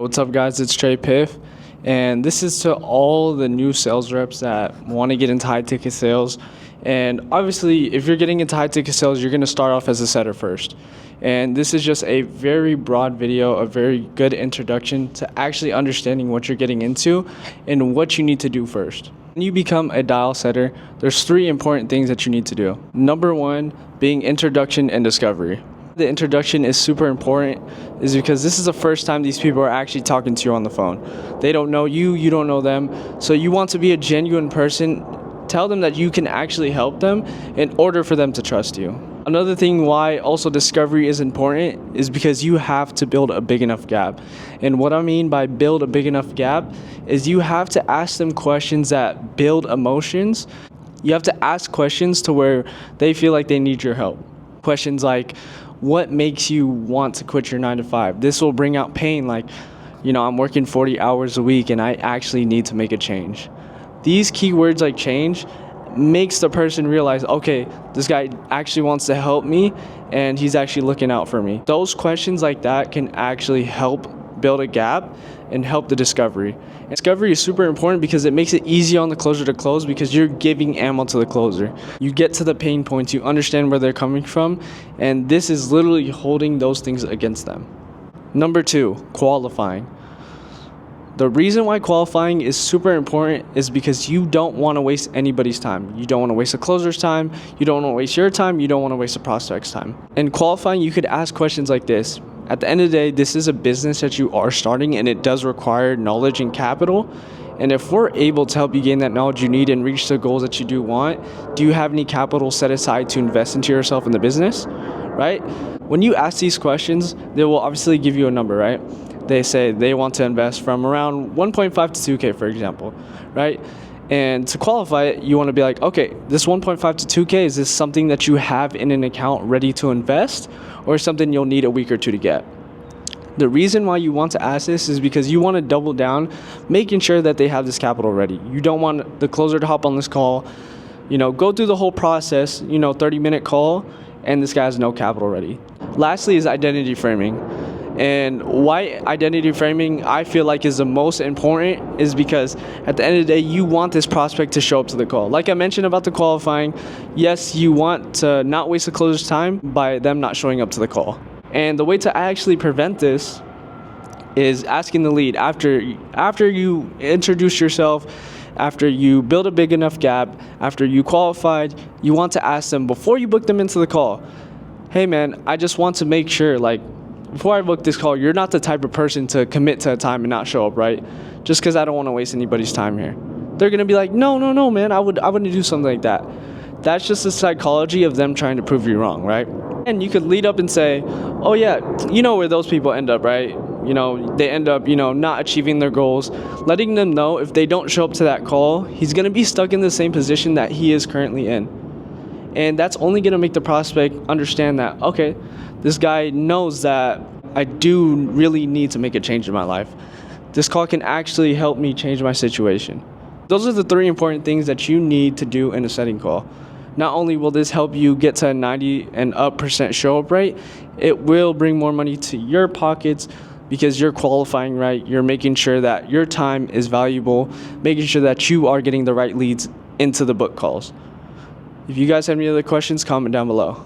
What's up, guys? It's Trey Piff, and this is to all the new sales reps that want to get into high ticket sales. And obviously, if you're getting into high ticket sales, you're going to start off as a setter first. And this is just a very broad video, a very good introduction to actually understanding what you're getting into and what you need to do first. When you become a dial setter, there's 3 important things that you need to do. Number 1 being introduction and discovery. The introduction is super important is because this is the first time these people are actually talking to you on the phone. They don't know you, you don't know them. So you want to be a genuine person. Tell them that you can actually help them in order for them to trust you. Another thing why also discovery is important is because you have to build a big enough gap. And what I mean by build a big enough gap is you have to ask them questions that build emotions. You have to ask questions to where they feel like they need your help. Questions like, what makes you want to quit your 9 to 5? This will bring out pain like, I'm working 40 hours a week and I actually need to make a change. These keywords like change makes the person realize, okay, this guy actually wants to help me and he's actually looking out for me. Those questions like that can actually help build a gap and help the discovery. And discovery is super important because it makes it easy on the closer to close because you're giving ammo to the closer. You get to the pain points, you understand where they're coming from, and this is literally holding those things against them. Number 2, qualifying. The reason why qualifying is super important is because you don't want to waste anybody's time. You don't want to waste a closer's time, you don't want to waste your time, you don't want to waste a prospect's time. In qualifying, you could ask questions like this. At the end of the day, this is a business that you are starting and it does require knowledge and capital. And if we're able to help you gain that knowledge you need and reach the goals that you do want, do you have any capital set aside to invest into yourself in the business, right? When you ask these questions, they will obviously give you a number, right? They say they want to invest from around 1.5 to 2K, for example, right? And to qualify it, you want to be like, okay, this 1.5 to 2K, is this something that you have in an account ready to invest or something you'll need a week or 2 to get? The reason why you want to ask this is because you want to double down, making sure that they have this capital ready. You don't want the closer to hop on this call, go through the whole process, 30-minute call, and this guy has no capital ready. Lastly is identity framing. And why identity framing I feel like is the most important is because at the end of the day, you want this prospect to show up to the call. Like I mentioned about the qualifying, yes, you want to not waste the closer's time by them not showing up to the call. And the way to actually prevent this is asking the lead. After you introduce yourself, after you build a big enough gap, after you qualified, you want to ask them before you book them into the call, hey man, I just want to make sure, before I book this call, you're not the type of person to commit to a time and not show up, right? Just because I don't want to waste anybody's time here. They're going to be like, no, man, I wouldn't do something like that. That's just the psychology of them trying to prove you wrong, right? And you could lead up and say, oh yeah, you know where those people end up, right? They end up, not achieving their goals. Letting them know if they don't show up to that call, he's going to be stuck in the same position that he is currently in. And that's only going to make the prospect understand that, okay, this guy knows that I do really need to make a change in my life. This call can actually help me change my situation. Those are the 3 important things that you need to do in a setting call. Not only will this help you get to a 90 and up % show up rate, it will bring more money to your pockets because you're qualifying right. You're making sure that your time is valuable, making sure that you are getting the right leads into the book calls. If you guys have any other questions, comment down below.